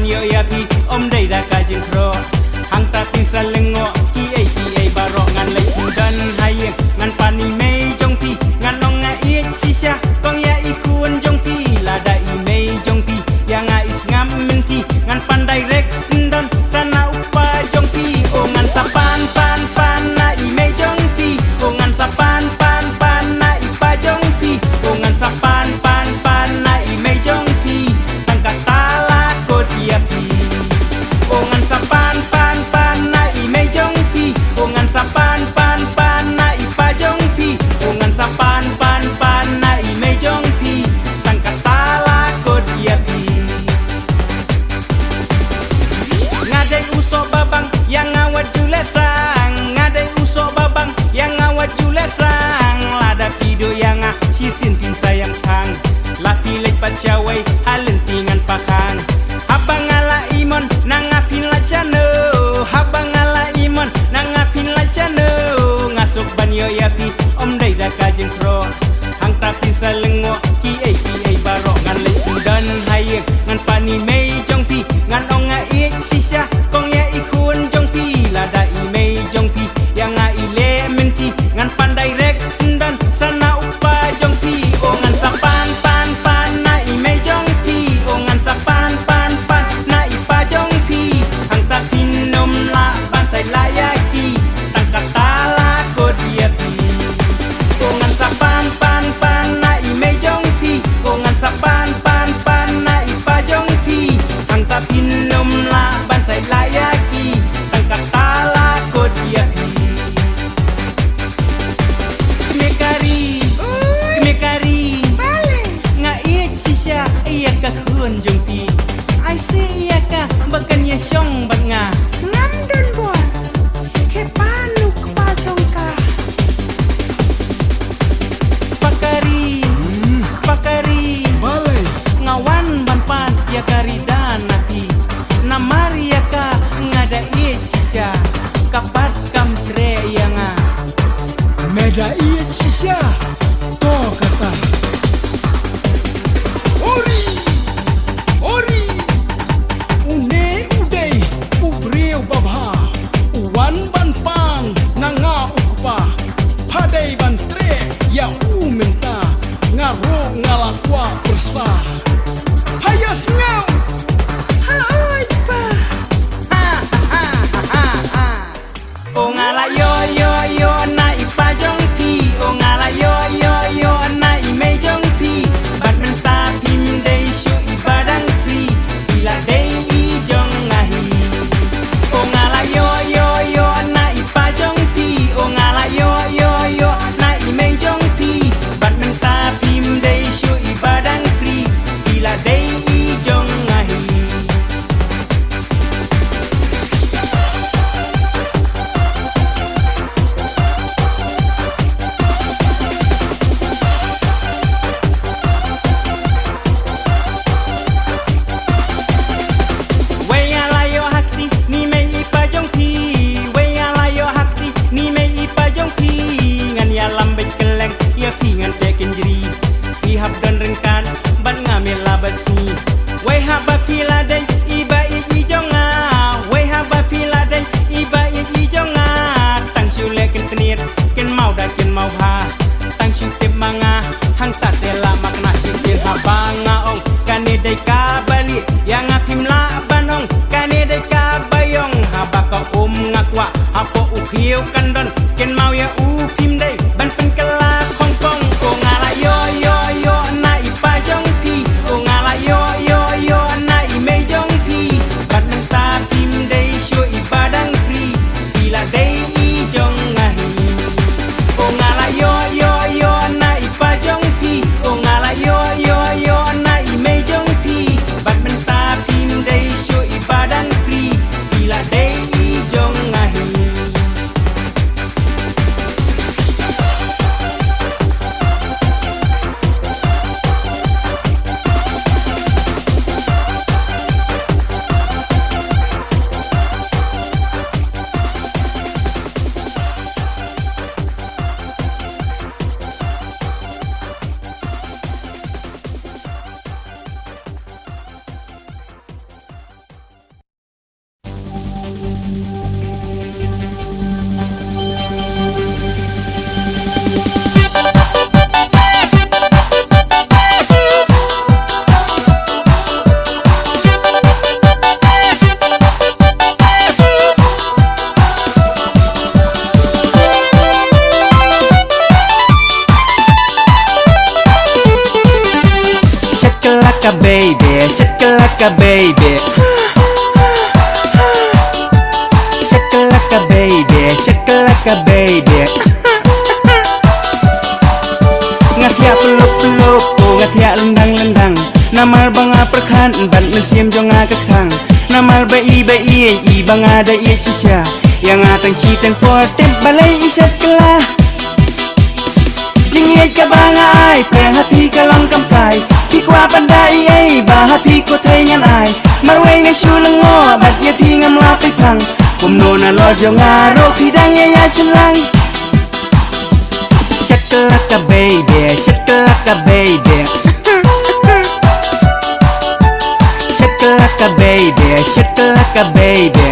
yo ya pi om dai da ka jing kro hang ta ting sa lengo ki ai baro ngan lai sing dan hai ngan pani mei jong pi ngan long nga i si sha kong ya i kun jong pi la da i mei jong pi ya nga is ngam min ti ngan pan direct sindan sana upa jong pi o ngan sa pan na i mei jong pi o ngan sa pan na i pa jong pi o ngan sa pan na i mei jong pi tang ka ta la ko dia pi o ngan sa pan na i mei jong pi o ngan sa pan na i pa jong pi o ngan sa pan na i mei jong pi tang ka ta la ko dia pi ngadai uso babang yang awat jule sang ngadai uso babang yang awat jule sang lada video yang si sin pin sayang thang la pilek pacawai halen tingan pakang habang ala imon nanga pin la chano habang ala imon nanga pin la chano ngasuk ban yo ya pi om dai da ka jeng kro hang ta pin sa lengo ki ai baro ngan le dan hai ngan pani mei jong pi ngan ong nga i si sha kong ya i kun jong pi la da i mei jong pi yang nga i le men ti ngan pan direct sindan sana upa jong pi o ngan sa pan na i mei jong pi o ngan sa pan na i pa jong pi hang ta pin nom la ban sai la ya ki tang ka ta la ko dia pi o ngan sa pan na i mei jong pi o ngan sa pan na i pa jong pi hang ta pin nom la ban sai la ya ki tang ka ta la ko dia pi Mekari nga i sisya iya ka kun jong pi ai si iya ka bakan ya syong bat nga Ngam dan buat ke panu kepa jongka pakari Balai, ngawan ban pan ya kari dan nati namari ya ka ngada i sisya kapat kam kre ya nga meda iya sisya. To kata. Ori. Ude, ubreu babha. Uwan ban pang nanga ukpa. Padai ban tre ya menta ngaro ngalakwa bersa. Hayas ngau. Haoi pa o ngala yo na ipa jong pi o ngala yo na i mei jong pi bat men ta pim dei shu i badang pri bila dei i jong ngahi o ngala yo na ipa jong pi o ngala yo na i mei jong pi bat men ta pim dei shu i badang pri bila dei i jong ngahi Weyalayo hakti ni mei ipa jong pi Weyalayo hakti ni mei ipa jong pi ngan ya lambe keleng ya pi ngan tekin jeri pi hab dan rengkan ban ngamil labasni wey haba pila dei iba i jonga wey haba pila dei iba i jonga tang shule ken tenir ken mau da ken mau ha tang shu tip manga hang ta tela makna sikir habanga ong kane dei ka bali yang apim la banong kane dei ka bayong haba ka ngakwa hapo ukhiu kandon ken mau ya upim dei ban pen kala kong kong o ngala yo na ipa jong pi o ngala yo na i mei jong pi bat nang ta pim dei shu i badang pri bila dei i jong ngahi o ngala yo na ipa jong pi o ngala yo na i mei jong pi baby, shakalaka baby. Shakalaka baby, shakalaka baby. Ngatia peluk-peluk, ngatia lendang-lendang. Namal banga perkan, ban mensiam jonga kekang. Namal bai-bai, i banga da i cisya. Yang atang citang portem balai isat kelah. Jingit ka banga ai, peng hati ka lang kampai. Pikwa pandai ai, bah hati ko thay nyan ai. Marway nga sulang mo, bat ya pi ngam lapay pang. Kumno na lo jonga ro, pidang ya chulang. Shakalaka baby, shakalaka baby. Shakalaka baby, shakalaka baby.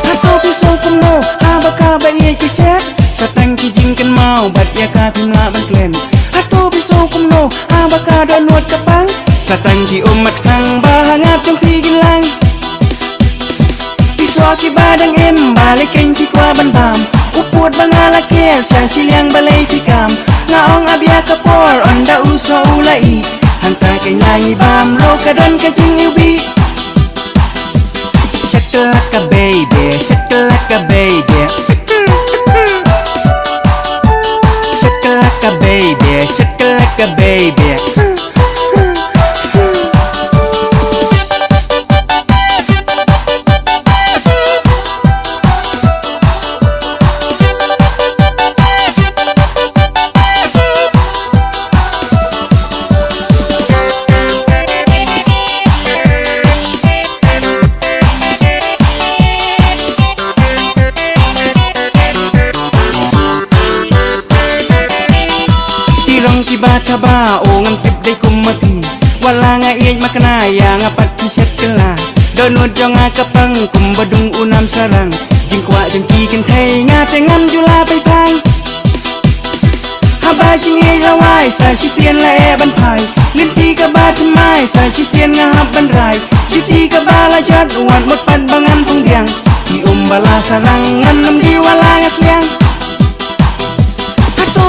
Hato piso kumno, habaka ba iya kiset. Satang kijingkan mau, bat ya ka pimla bangklen. Hato piso kumno, habaka donut kapang. Satang ki umat kang bahangap jong pigin lang. Piso ki badang em, balik keng ki kwa bandam. Uput bangala kel, siang siliang balay tikam. Ngaong abya kapor, onda uso ulai. Hantar kay nai bam, lo kadon kajing ubi. Shakalaka baby, shakalaka baby. Shakalaka baby, shakalaka baby. Bata ba o ngam tip day kumati. Wala nga iyay makanaya nga pagkisyat kala. Donod yung nga kapang kumbadung unam sarang. Jingkwa jang kikin thay nga tengam jula pay pang. Haba jingay laway sa sisiyan la eban pay. Linti ka ba tumay sa sisiyan nga haban ray. Jiti ka ba lajat uwan mot padbangan punggyang. Di umbala sarangan nam di wala nga siyang.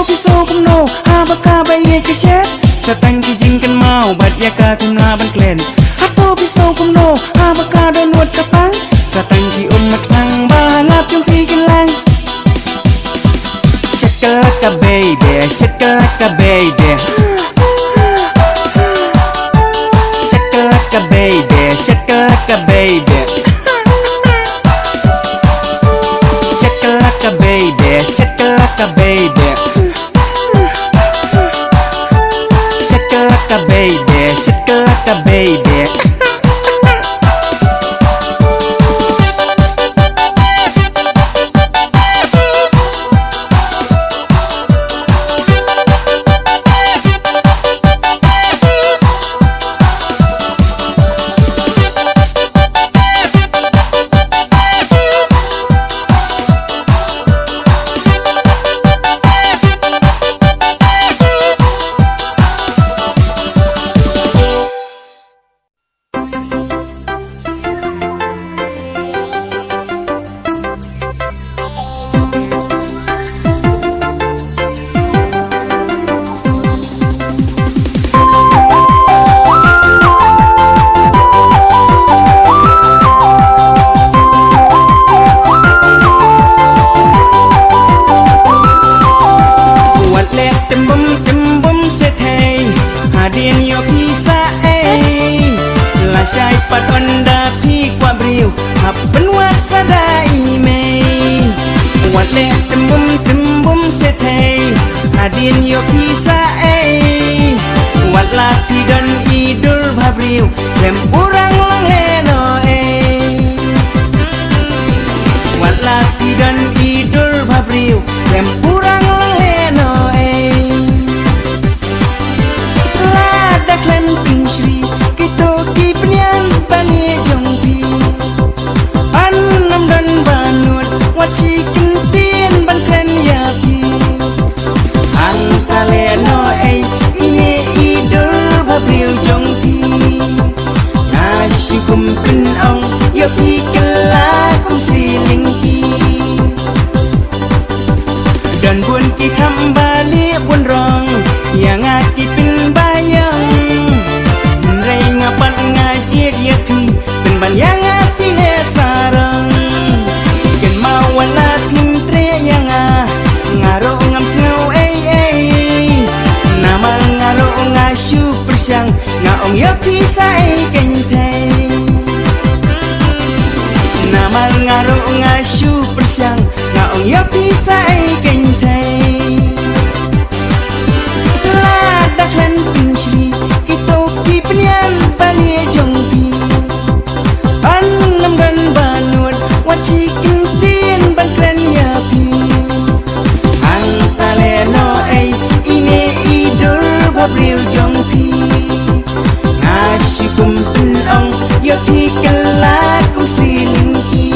Piso kumno, habaka ba iya kasyat. Satang kijingkan mau, bat ya ka timla bangklen. Hato piso kumno, habaka donut kapang. Satang ki umat kang bahangap yung pigil lang. Shakalaka baby, shakalaka baby. Shakalaka baby, shakalaka baby. Shakalaka baby, shakalaka baby. Shakalaka baby, shakalaka baby. Dan buồn kỳ thăm ba lia buồn rong yang aki pin ba persiang ngaong ya pisai kenteng namal ngaro ngasu persiang ngaong ya pisai kenteng ladak lan pinsri kito kipnian bali jongpi annam dan banun wachi kintin ban kren ya pi ang taleno ai ine idur babril jongpi ngasih kumpul ong ya pi kelak kum silingki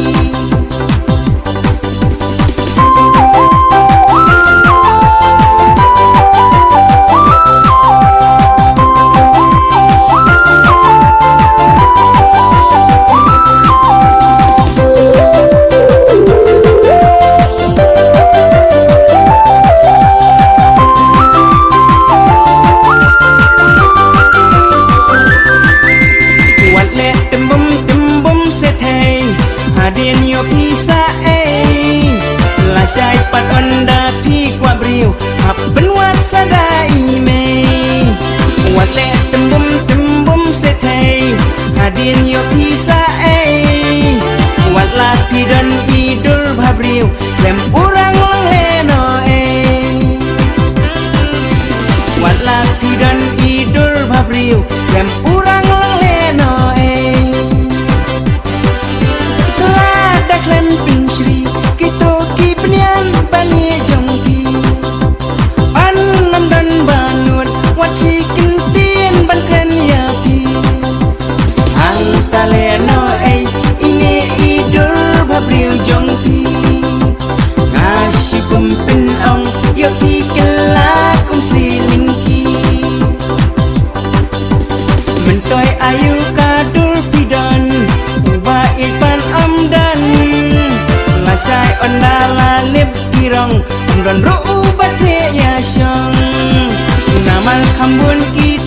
Hadin yo pisa la sai pat onda pi kwa brio hap benwat sadai me wate tembum se thei hadin yo pisa wat la pi dan idul bhabrio lem urang lang heno wat la pi dan idul bhabrio lem urang lang heno klem pinsri kito kipnian bani jongpi annam dan banut wachi kintin ban kren yapi ang taleno ine idur babril jongpi ngasih kumpin ong yoki kelak kum silingki mentoy ayu kadur pidan uba ipan amdan sai ondala lip pirong amdan ru bathe ya syong namal khambun ki